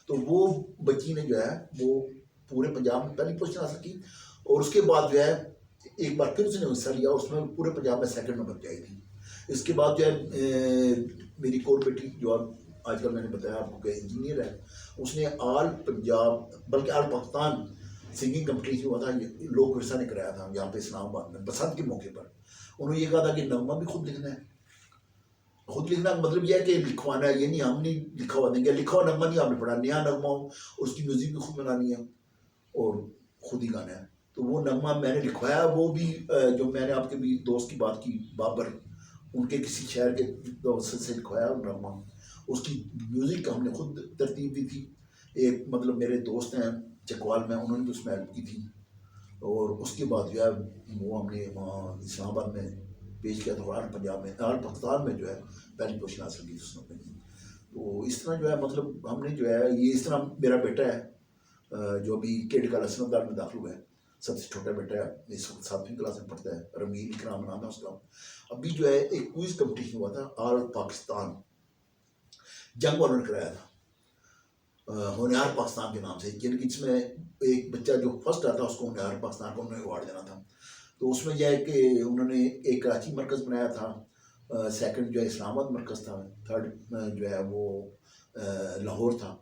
تو وہ بچی نے جو ہے وہ پورے پنجاب میں پہلی پوزیشن حاصل کی اور اس کے بعد جو ہے ایک بار پھر اس نے حصہ لیا اس میں پورے پنجاب میں 2nd نمبر پہ آئی تھی. اس کے بعد جو ہے میری کور بیٹی جو آج کل میں نے بتایا آپ کو کہ انجینئر ہے اس نے آل پنجاب بلکہ آل پاکستان سنگنگ کمپٹیشن ہوا تھا لوک ورثہ نے کرایا تھا یہاں پہ اسلام آباد میں بسنت کے موقع پر. انہوں نے یہ کہا تھا کہ نغمہ بھی خود لکھنا ہے. خود لکھنا کا مطلب یہ ہے کہ لکھوانا ہے یہ نہیں ہم نہیں لکھا ہوا دیں گے. لکھا ہوا نغمہ نہیں آپ نے پڑھا نیا نغمہ ہو اس کی میوزک بھی خود بنانی ہے اور خود ہی گانا ہے. تو وہ نغمہ میں نے لکھوایا وہ بھی جو میں نے آپ کے بھی دوست کی بات کی بابر ان کے کسی شہر کے دوست سے لکھوایا نغمہ. اس کی میوزک ہم نے خود ترتیب دی تھی. ایک مطلب میرے دوست ہیں چکوال میں انہوں نے بھی اس میں ہیلپ کی تھی اور اس کے بعد جو ہے وہ ہم نے وہاں اسلام آباد میں پیش کیا، تو آل پنجاب میں، آل پاکستان میں جو ہے پہلی پوزیشن حاصل کی اس نے. تو اس طرح جو ہے مطلب ہم نے جو ہے یہ اس طرح میرا بیٹا ہے جو ابھی کیڈ کا لسن دار میں داخل ہوا ہے، سب سے چھوٹا بیٹا ہے، اس وقت 7ویں کلاس میں پڑھتا ہے، رمین اکرام نام ہے اس کا. ابھی جو ہے ایک کوئز کمپٹیشن ہوا تھا آل پاکستان، جنگ والوں نے کرایا تھا ہونہار پاکستان کے نام سے، جس میں ایک بچہ جو فرسٹ آتا اس کو ہونہار پاکستان کو انہوں نے ایوارڈ دینا تھا. تو اس میں یہ ہے کہ انہوں نے ایک کراچی مرکز بنایا تھا، سیکنڈ جو ہے اسلام آباد مرکز تھا، تھرڈ جو ہے وہ لاہور تھا.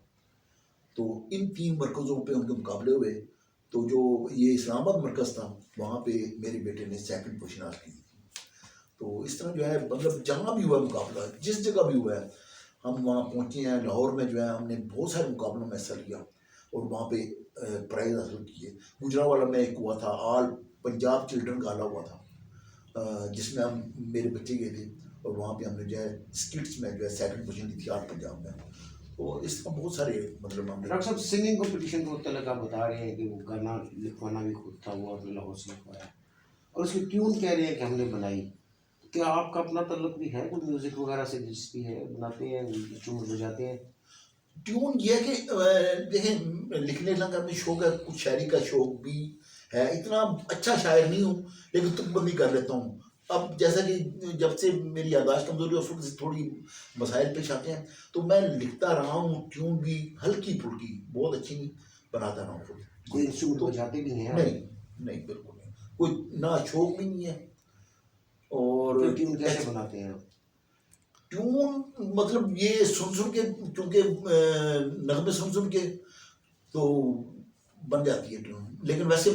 تو ان 3 مرکزوں پہ ان کے مقابلے ہوئے. تو جو یہ اسلام آباد مرکز تھا وہاں پہ میرے بیٹے نے سیکنڈ پوزیشن حاصل کی. تو اس طرح جو ہے مطلب جہاں بھی ہوا ہے مقابلہ، جس جگہ بھی ہوا ہے ہم وہاں پہنچے ہیں. لاہور میں جو ہے ہم نے بہت سارے مقابلوں میں حصہ لیا اور وہاں پہ پرائز حاصل کیے. گجرانوالہ میں ایک ہوا تھا آل پنجاب چلڈرن گالا ہوا تھا، جس میں ہم میرے بچے گئے تھے اور وہاں پہ ہم نے جو ہے اسکٹس میں جو ہے سیکنڈ پوزیشن لی تھی آل پنجاب میں. اور اس طرح بہت سارے مطلب ہم نے. ڈاکٹر صاحب سنگنگ کمپٹیشن کو متعلق آپ بتا رہے ہیں کہ وہ گانا لکھوانا بھی خود تھا، وہ آپ نے لاہور سے لکھوایا اور اس کی ٹیون کہہ رہے ہیں کہ ہم نے بنائی. کیا آپ کا اپنا تعلق بھی ہے، کوئی میوزک وغیرہ سے دلچسپی ہے، بناتے ہیں، انسٹرومنٹ بجاتے ہیں؟ ٹیون یہ ہے کہ دیکھیں لکھنے کا میں شوق ہے، کچھ شاعری کا شوق بھی ہے. اتنا اچھا شاعر نہیں ہوں لیکن تک بندی کر لیتا ہوں. اب جیسا کہ جب سے میری یادداشت کمزوری اس وقت سے تھوڑی مسائل پیش آتے ہیں تو میں لکھتا رہا ہوں. ٹیون بھی ہلکی پھلکی، بہت اچھی نہیں بناتا رہا ہوں. کوئی انسٹرومنٹ بجاتے بھی ہیں؟ نہیں بالکل نہیں، کوئی نہ شوق بھی نہیں ہے. اور ٹیون کیسے بناتے ہیں؟ ٹیون مطلب یہ سن کے، چونکہ نغمے سن کے تو بن جاتی ہے ٹیون، لیکن ویسے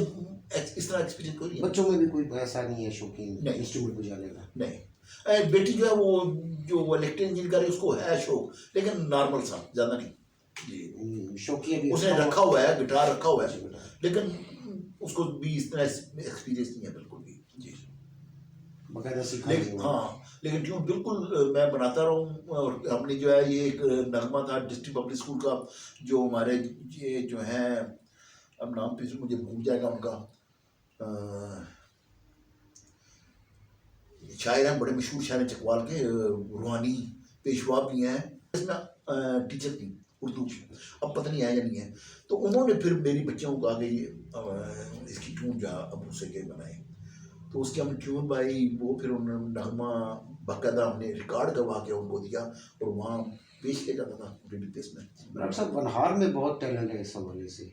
اس طرح ایکسپیرینس کوئی نہیں. بچوں میں بھی کوئی ایسا نہیں ہے شوقین انسٹرومنٹ بجانے کا؟ نہیں، بیٹی جو ہے وہ جو الیکٹرک انجینئر کر رہی ہے اس کو ہے شوق، لیکن نارمل سا، زیادہ نہیں. جی شوقیہ بھی اس نے رکھا ہوا ہے، گٹار رکھا ہوا ہے، لیکن اس کو بھی اس طرح ایکسپیرینس نہیں ہے بالکل بھی. جی باقاعدہ سیکھا. ہاں لیکن ٹیون بالکل میں بناتا رہا ہوں. اور ہم نے جو ہے یہ ایک نغمہ تھا ڈسٹرکٹ پبلک اسکول کا، جو ہمارے یہ جو ہیں اب نام پہ مجھے بھول جائے گا ان کا، شاعر ہیں بڑے مشہور شاعر ہیں چکوال کے، روحانی پیشوا بھی ہیں، اس میں ٹیچر تھی اردو کی، اب پتہ نہیں ہے یا نہیں ہے. تو انہوں نے پھر میری بچوں کو کہا کہ اس کی ٹیون جو ابو سے کے بنائے. تو اس کی ہم نے ٹیون بائی، وہ پھر انہوں نے نغمہ باقاعدہ ہم نے ریکارڈ کروا کے ان کو دیا اور وہاں پیش کیا جاتا تھا ریڈیو پلیس میں. ڈاکٹر صاحب بنہار میں بہت ٹیلنٹ ہے اس حوالے سے،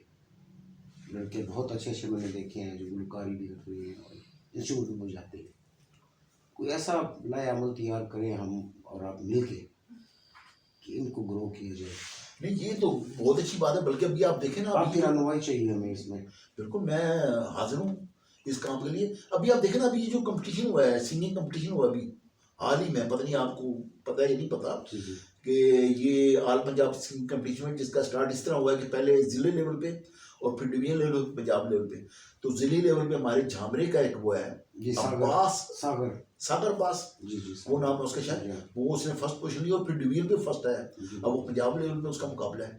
لڑکے بہت اچھے اچھے میں نے دیکھے ہیں جو گلوکاری بھی کرتے ہیں اور انسٹرومنٹ بھی بجاتے ہیں. کوئی ایسا لائے عمل تیار کریں ہم اور آپ مل کے کہ ان کو گرو کیا جائے. نہیں یہ تو بہت اچھی بات ہے، بلکہ ابھی آپ دیکھیں نا، آپ کی رہنمائی چاہیے ہمیں اس میں. بالکل میں حاضر ہوں اس کام کے لیے. ابھی آپ دیکھیں نا، ابھی یہ جو کمپٹیشن ہوا ہے، سنگنگ کمپٹیشن ہوا ابھی حال ہی میں، پتہ نہیں آپ کو پتہ ہے یا نہیں پتہ کہ یہ آل پنجاب سنگنگ کمپٹیشن ہے، جس کا سٹارٹ اس طرح ہوا ہے کہ پہلے ضلع لیول پہ اور پھر ڈویژن لیول پہ، پنجاب لیول پہ. تو ضلع لیول پہ ہمارے جھامرے کا ایک وہ ہے عباس ساگر عباس، وہ نام ہے اس کا شاید، وہ اس نے فرسٹ پوزیشن لی اور پھر ڈویژن پہ فرسٹ آیا. اب وہ پنجاب لیول پہ اس کا مقابلہ ہے،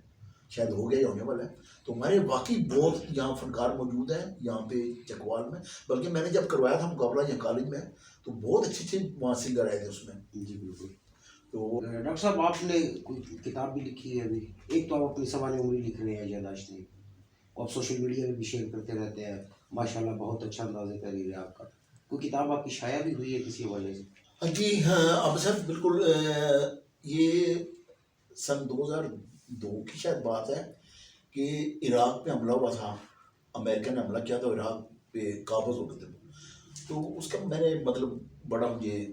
شاید ہو گیا یا ہونے والا ہے. تو ہمارے واقعی بہت یہاں فنکار موجود ہیں یہاں پہ چکوال میں. بلکہ میں نے جب کروایا تھا مقابلہ یہاں کالج میں تو بہت اچھے اچھے وہاں سنگر آئے تھے اس میں. جی بالکل. تو ڈاکٹر صاحب آپ نے کوئی کتاب بھی لکھی ہے ابھی؟ ایک تو آپ اپنی سوانح عمری لکھ رہے ہیں یادداشت میں، آپ سوشل میڈیا پہ بھی شیئر کرتے رہتے ہیں، ماشاء اللہ بہت اچھا انداز تحریر ہے آپ کا. کوئی کتاب آپ کی شائع بھی ہوئی ہے کسی وجہ سے؟ جی ہاں اب سر بالکل، یہ سن 2002 کی شاید بات ہے کہ عراق پہ حملہ ہوا تھا، امریکہ نے حملہ کیا تھا عراق پہ، قابض ہو گئے تھے. تو اس کا میں نے مطلب بڑا مجھے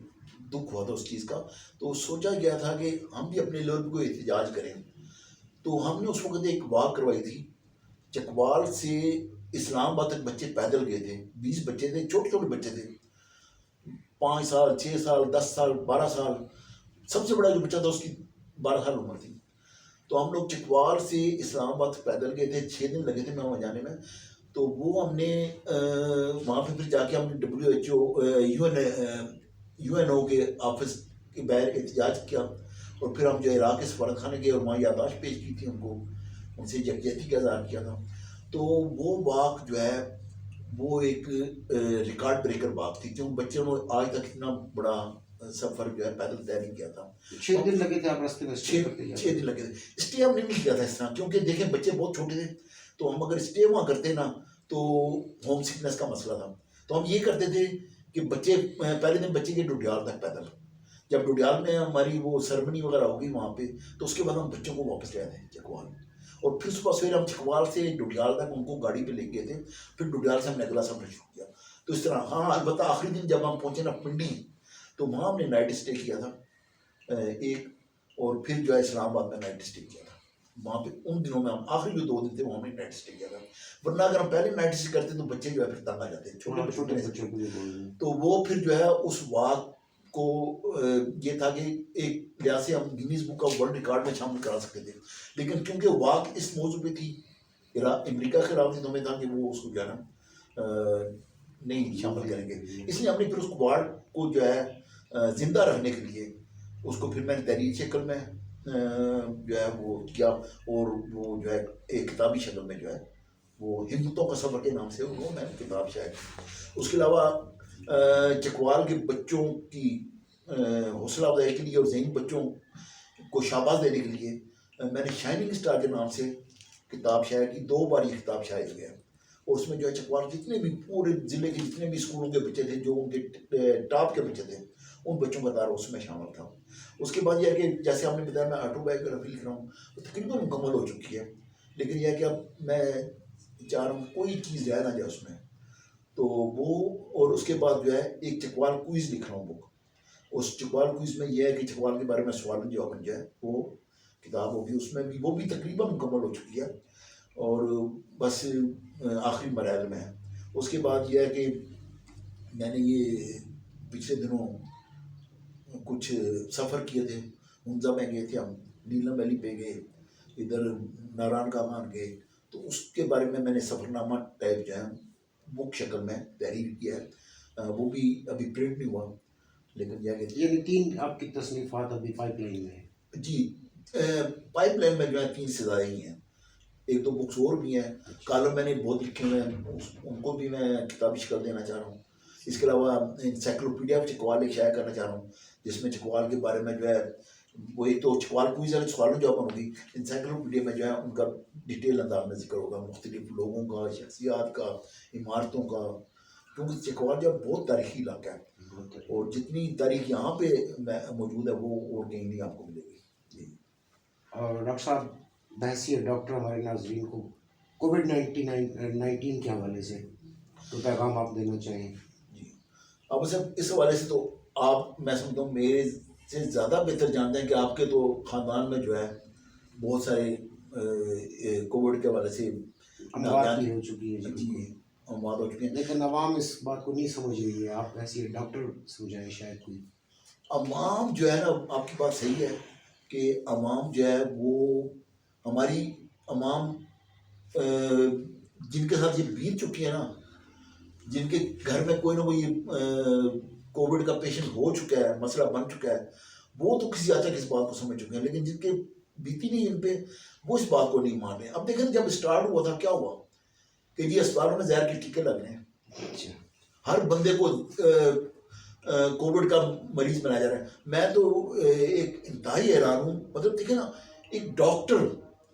دکھ ہوا تھا اس چیز کا. تو سوچا گیا تھا کہ ہم بھی اپنے لیول کو احتجاج کریں. تو ہم نے اس وقت ایک واک کروائی تھی، چکوال سے اسلام آباد تک بچے پیدل گئے تھے. 20 بچے تھے، چھوٹے چھوٹے بچے تھے، 5 سال 6 سال 10 سال 12 سال. سب سے بڑا جو بچہ تھا اس کی 12 سال عمر تھی. تو ہم لوگ چکوال سے اسلام آباد پیدل گئے تھے، 6 دن لگے تھے میں وہاں جانے میں. تو وہ ہم نے وہاں پہ پھر جا کے ہم نے WHO یو این او کے آفس کے باہر احتجاج کیا. اور پھر ہم جو عراق کے سفارت خانے گئے اور وہاں یادداشت پیش کی تھی ان کو، ان سے یکجہتی کا اظہار کیا تھا. تو وہ واقع جو ہے وہ ایک ریکارڈ بریکر بات تھی، کیوں بچوں نے آج تک اتنا بڑا سفر جو ہے پیدل طے نہیں کیا تھا. 6 دن لگے تھے آپ راستے میں اسٹے کرتے جاتے؟ 6 دن لگے تھے. اسٹے ہم نے نہیں کیا تھا اس طرح، کیونکہ دیکھیں بچے بہت چھوٹے تھے، تو ہم اگر اسٹے وہاں کرتے نا تو ہوم سکنس کا مسئلہ تھا. تو ہم یہ کرتے تھے کہ بچے پہلے دن بچے کے ڈوڈیال تک پیدل، جب ڈوڈیال میں ہماری وہ سرمنی وغیرہ ہوگی وہاں پہ، تو اس کے بعد ہم بچوں کو واپس لے آتے ہیں چکوال، اور پھر صبح سویرے ہم چکوال سے ڈوڈیال تک ان کو گاڑی پہ لے گئے تھے. پھر ڈوڈیال سے ہم نے اگلا سفر شروع کیا. تو اس طرح ہاں، البتہ آخری دن جب ہم پہنچے نا پنڈی، تو وہاں ہم نے نائٹ اسٹے کیا تھا ایک، اور پھر جو ہے اسلام آباد میں نائٹ اسٹے کیا تھا. وہاں پہ ان دنوں میں ہم آخری جو 2 دن تھے وہاں میں نائٹ اسٹے کیا تھا. ورنہ اگر ہم پہلے نائٹ اسٹے کرتے تو بچے جو ہے پھر تنگ آ جاتے ہیں، چھوٹے چھوٹے بچے. بچوں کو بھی بول رہے ہیں. تو وہ پھر جو ہے اس واک کو یہ تھا کہ ایک لحاظ سے ہم Guinness book of world record میں شامل کرا سکتے تھے، لیکن کیونکہ واک اس موضوع پہ تھی، امریکہ کے خلاف تھی، تو ہمیں تھا کہ وہ اس کو جو ہے نا نہیں شامل کریں گے. اس لیے ہم نے پھر اس کوارڈ کو جو ہے زندہ رکھنے کے لیے اس کو پھر میں نے تحریر شکل میں جو ہے وہ کیا، اور وہ جو ہے ایک کتابی شکل میں جو ہے وہ ہمتوں کا سفر کے نام سے وہ میں نے کتاب شائع کی. اس کے علاوہ چکوال کے بچوں کی حوصلہ افزائی کے لیے اور ذہنی بچوں کو شاباش دینے کے لیے میں نے شائننگ اسٹار کے نام سے کتاب شائع کی. 2 بار یہ کتاب شائع ہوئی ہے، اور اس میں جو ہے چکوال جتنے بھی پورے ضلع کے جتنے بھی اسکولوں کے بچے تھے، جو ان کے ٹاپ کے بچے تھے، ان بچوں کا دار اس میں شامل تھا. اس کے بعد یہ ہے کہ جیسے آپ نے بتایا میں آٹو بایوگرافی لکھ رہا ہوں، وہ تقریباً مکمل ہو چکی ہے، لیکن یہ ہے کہ اب میں چاہ رہا ہوں کوئی چیز رہ نہ جائے اس میں. تو وہ، اور اس کے بعد جو ہے ایک چکوال کوئز لکھ رہا ہوں بک. اس چکوال کوئز میں یہ ہے کہ چکوال کے بارے میں سوال جواب جو ہے وہ کتاب ہوگی، اس میں بھی وہ بھی تقریباً مکمل ہو چکی ہے، اور بس آخری مراحل میں ہے. اس کے بعد یہ ہے کہ میں نے یہ پچھلے دنوں کچھ سفر کیے تھے. ہنزا میں گئے تھے ہم، نیلم ویلی پہ گئے، ادھر ناران کامان گئے، تو اس کے بارے میں نے سفر نامہ ٹائپ جو ہے بک شکل میں تحریر کیا ہے. وہ بھی ابھی پرنٹ نہیں ہوا، لیکن یہ کہ یعنی 3 آپ کی تصنیفات ابھی پائپ لائن میں ہیں؟ جی، پائپ لائن میں جو ہے 3 سے زیادہ ہی ہیں. 1-2 بکس اور بھی ہیں، کالم میں نے بہت لکھے ہوئے ہیں، ان کو بھی میں کتابی شکل دینا چاہ رہا ہوں. اس کے علاوہ انسائکلوپیڈیا آف چکوال ایک شائع کرنا چاہ رہا ہوں، جس میں چکوال کے بارے میں جو ہے وہ ایک تو چکوال کوئز ہے، سوالوں جواب ہوگی. انسائکلوپیڈیا میں جو ہے ان کا ڈیٹیل انداز میں ذکر ہوگا، مختلف لوگوں کا، شخصیات کا، عمارتوں کا، کیونکہ چکوال جو ہے بہت تاریخی علاقہ ہے، اور جتنی تاریخ یہاں پہ موجود ہے وہ اور کہیں نہیں آپ کو ملے گی. جی. اور ڈاکٹر صاحب بحیثیت ڈاکٹر ہمارے ناظرین کو کووڈ-19 کے حوالے سے تو پیغام آپ دینا چاہیں؟ جی، اب صاحب اس حوالے سے تو آپ، میں سمجھتا ہوں میرے سے زیادہ بہتر جانتے ہیں کہ آپ کے تو خاندان میں جو ہے بہت سارے کووڈ کے حوالے سے اموات بھی ہو چکی ہے. جی، اموات ہو چکی ہیں. لیکن عوام اس بات کو نہیں سمجھ رہی ہے، آپ ایسی ڈاکٹر سمجھائیں شاید کوئی. عوام جو ہے نا، آپ کی بات صحیح ہے کہ عوام جو ہے وہ ہماری عوام جن کے ساتھ یہ بیت چکی ہے نا، جن کے گھر میں کوئی نہ کوئی کووڈ کا پیشنٹ ہو چکا ہے، مسئلہ بن چکا ہے، وہ تو کسی حد تک اس بات کو سمجھ چکے ہیں، لیکن جن کے بیتی نہیں ان پہ، وہ اس بات کو نہیں مان رہے. اب دیکھیں جب اسٹارٹ ہوا تھا کیا ہوا کہ جی اسپتالوں میں زہر کے ٹیکے لگ رہے ہیں، اچھا، ہر بندے کو کووڈ کا مریض بنایا جا رہا ہے. میں تو ایک انتہائی حیران ہوں. مطلب دیکھیں نا، ایک ڈاکٹر،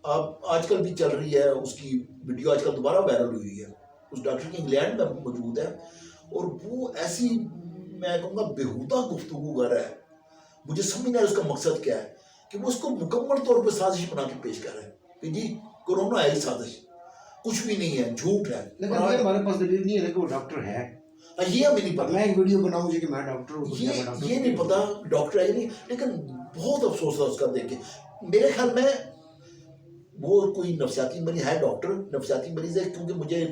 آپ آج کل بھی چل رہی ہے اس کی ویڈیو، آج کل دوبارہ وائرل ہوئی ہے، اس ڈاکٹر کی انگلینڈ میں موجود ہے، اور وہ ایسی میں کہوں گا بیہودہ گفتگو کر رہا ہے. مجھے سمجھ نہیں آیا اس کا مقصد کیا ہے، کہ وہ اس کو مکمل طور پہ سازش بنا کے پیش کر رہا ہے کہ جی کرونا ہے ہی سازش، کچھ بھی نہیں ہے، جھوٹ ہے. لیکن ہمارے پاس دلیل نہیں ہے کہ وہ ڈاکٹر ہے. یہ ہمیں نہیں پتا، میں ایک ویڈیو بناؤں جی کہ میں ڈاکٹر ہوں، یہ نہیں پتا ڈاکٹر ہے نہیں. لیکن بہت افسوس ہے اس کا دیکھ کے. میرے خیال میں وہ کوئی نفسیاتی مریض ہے، ڈاکٹر نفسیاتی مریض ہے، کیونکہ مجھے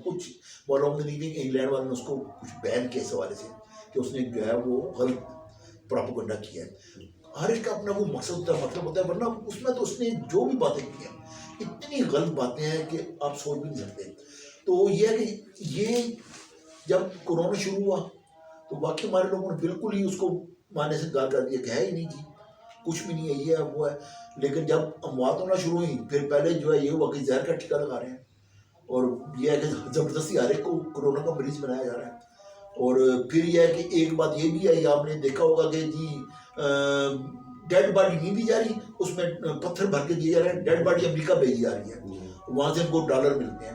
کچھ معلوم نہیں کہ انگلینڈ والوں نے اس کو کچھ بین کیا اس حوالے سے کہ اس نے جو ہے وہ غلط پراپوگنڈا کیا ہے. ہر ایک کا اپنا وہ مقصد ہوتا ہے، مطلب ہوتا ہے، ورنہ اس میں تو اس نے جو بھی باتیں کی ہیں اتنی غلط باتیں ہیں کہ آپ سوچ بھی نہیں سکتے. تو یہ ہے کہ یہ جب کورونا شروع ہوا تو واقعی ہمارے لوگوں نے بالکل ہی اس کو ماننے سے گال کر دیا کہ ہے ہی نہیں جی، کچھ بھی نہیں ہے، یہ ہے وہ ہے. لیکن جب اموات ہونا شروع ہوئی، پھر پہلے جو ہے یہ ہوا کہ زہر کا ٹیکہ لگا رہے ہیں. اور یہ ہے کہ زبردستی ہر ایک کو کورونا کا مریض بنایا جا رہا ہے. اور پھر یہ ہے کہ ایک بات یہ بھی ہے، آپ نے دیکھا ہوگا کہ جی ڈیڈ باڈی نہیں دی جا رہی، اس میں پتھر بھر کے دیے جا رہے ہیں، ڈیڈ باڈی امریکہ بھیجی جا رہی ہے، وہاں سے ان کو ڈالر ملتے ہیں.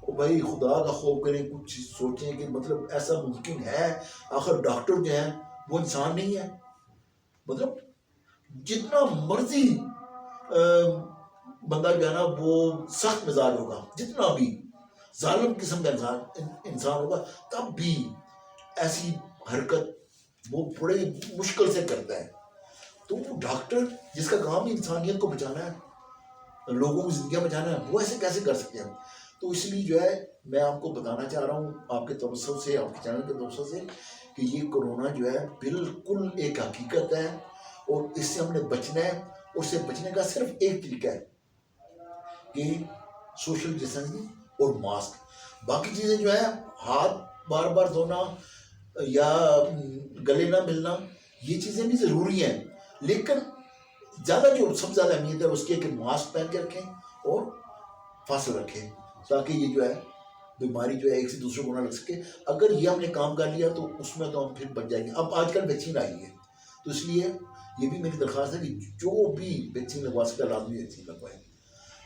اور بھائی خدا کا خوف کریں، کچھ سوچیں کہ مطلب ایسا ممکن ہے؟ آخر ڈاکٹر جو ہیں وہ انسان نہیں ہے. مطلب جتنا مرضی بندہ جو ہے نا وہ سخت مزاج ہوگا، جتنا بھی ظالم قسم کا انسان ہوگا، تب بھی ایسی حرکت وہ بڑے مشکل سے کرتا ہے. تو وہ ڈاکٹر جس کا کام ہی انسانیت کو بچانا ہے، لوگوں کی زندگیاں بچانا ہے، وہ ایسے کیسے کر سکتے ہیں؟ تو اس لیے جو ہے میں آپ کو بتانا چاہ رہا ہوں آپ کے توسط سے، آپ کے چینل کے توسط سے، کہ یہ کورونا جو ہے بالکل ایک حقیقت ہے، اور اس سے ہم نے بچنا ہے. اور اس سے بچنے کا صرف ایک طریقہ ہے کہ سوشل ڈسٹینسنگ اور ماسک. باقی چیزیں جو ہے ہاتھ بار بار دھونا یا گلے نہ ملنا، یہ چیزیں بھی ضروری ہیں، لیکن زیادہ جو سب سے زیادہ اہمیت ہے اس کی ہے کہ ماسک پہن کے رکھیں اور فاصل رکھیں، تاکہ یہ جو ہے بیماری جو ہے ایک سے دوسرے کو نہ لگ سکے. اگر یہ ہم نے کام کر لیا تو اس میں تو ہم پھر بچ جائیں گے. اب آج کل ویکسین آئی ہے، تو اس لیے یہ بھی میری درخواست ہے کہ جو بھی ویکسین لگوا سکتا ہے لازمی ویکسین لگوائیں.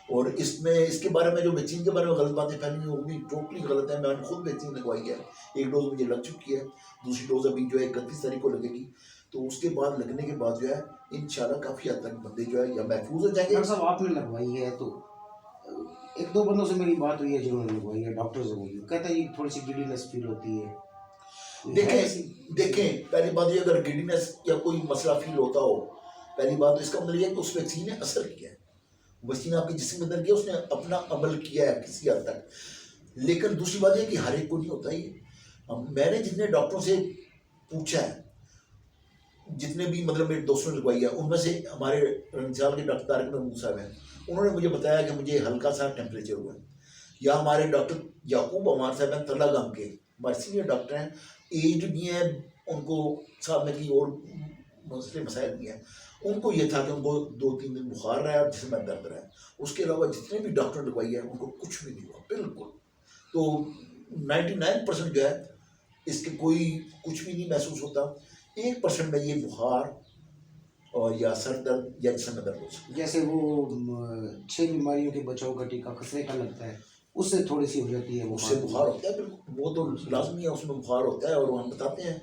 اور اس میں اس کے بارے میں جو ویکسین کے بارے میں غلط باتیں پھیلی ہیں وہ بھی ٹوٹلی غلط ہے. میں نے خود ویکسین لگوائی ہے، ایک ڈوز مجھے لگ چکی ہے، دوسری ڈوز ابھی جو ہے 31 تاریخ کو لگے گی. تو اس کے بعد لگنے کے بعد جو ہے انشاءاللہ کافی حد تک بندے جو ہے یا محفوظ ہو جائیں گے. ڈاکٹر صاحب آپ نے لگوائی ہے تو ایک دو بندوں سے میری بات ہوئی ہے جنہوں نے لگوائی ہے، ڈاکٹر سے بولی کہتا ہے یہ تھوڑی سی گڈینس فیل ہوتی ہے. دیکھیں پہلی بات یہ، اگر گڈینس یا کوئی مسئلہ فیل ہوتا ہو، پہلی بات تو اس کا مطلب یہ ہے کہ اس ویکسین نے اثر کیا ہے، ویکسین آپ کے جسم کے اندر گیا، اس نے اپنا عمل کیا ہے کسی حد تک. لیکن دوسری بات یہ کہ ہر ایک کو نہیں ہوتا یہ. میں نے جتنے ڈاکٹروں سے پوچھا ہے، جتنے بھی مطلب میرے دوستوں نے لگوائی ہے، ان میں سے ہمارے رنجال کے ڈاکٹر طارق محمود صاحب ہیں، انہوں نے مجھے بتایا کہ مجھے ہلکا سا ٹیمپریچر ہوا ہے. یا ہمارے ڈاکٹر یعقوب عمار صاحب ہیں تلا گام کے، ہمارے سینئر ڈاکٹر ہیں، ایج بھی ہیں، ان کو صاحب میں کی اور مسئلے مسائل بھی ہیں، ان کو یہ تھا کہ ان کو 2-3 دن بخار رہا ہے اور جسم میں درد رہا ہے. اس کے علاوہ جتنے بھی ڈاکٹر نے لگوائی ہے ان کو کچھ بھی نہیں ہوا بالکل. تو 99% جو ہے اس کے کوئی کچھ بھی نہیں محسوس ہوتا. 1% میں یہ بخار اور یا سر درد یا جسم میں درد ہو سکتا ہے. جیسے وہ 6 بیماریوں کے بچاؤ کا ٹیکہ خسرے کا لگتا ہے، اس سے تھوڑی سی ہو جاتی ہے. اس سے بخار ہوتا ہے بالکل، وہ تو لازمی ہے، اس میں بخار ہوتا ہے اور ہم بتاتے ہیں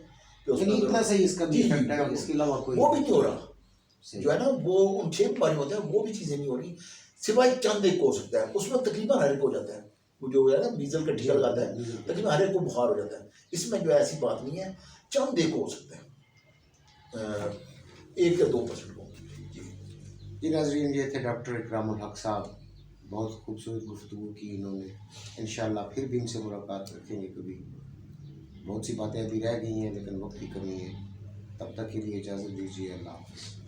کہ اس یعنی میں اتنا صحیح اس کا بھی جی افیکٹ ہے، اس کے علاوہ کوئی وہ بھی نہیں ہو رہا صحیح. جو ہے نا، وہ ان 6 بیماری ہوتے ہیں وہ بھی چیزیں نہیں ہو رہی، سوائے چند ایک کو ہو سکتا ہے. اس میں تقریباً ہر ایک کو ہو جاتا ہے، وہ جو ہے نا میزل کا ٹیکہ لگاتا ہے، تقریباً ہر ایک کو بخار ہو جاتا ہے. اس میں جو ہے ایسی بات نہیں ہے، چند ایک کو ہو سکتا ہے، 1 یا 2% کو. جی ناظرین، یہ تھے ڈاکٹر اکرام الحق صاحب، بہت خوبصورت گفتگو کی انہوں نے. انشاءاللہ پھر بھی ان سے ملاقات رکھیں گے کبھی. بہت سی باتیں ابھی رہ گئی ہیں لیکن وقت کی کمی ہے. تب تک کے لیے اجازت دیجیے. اللہ حافظ.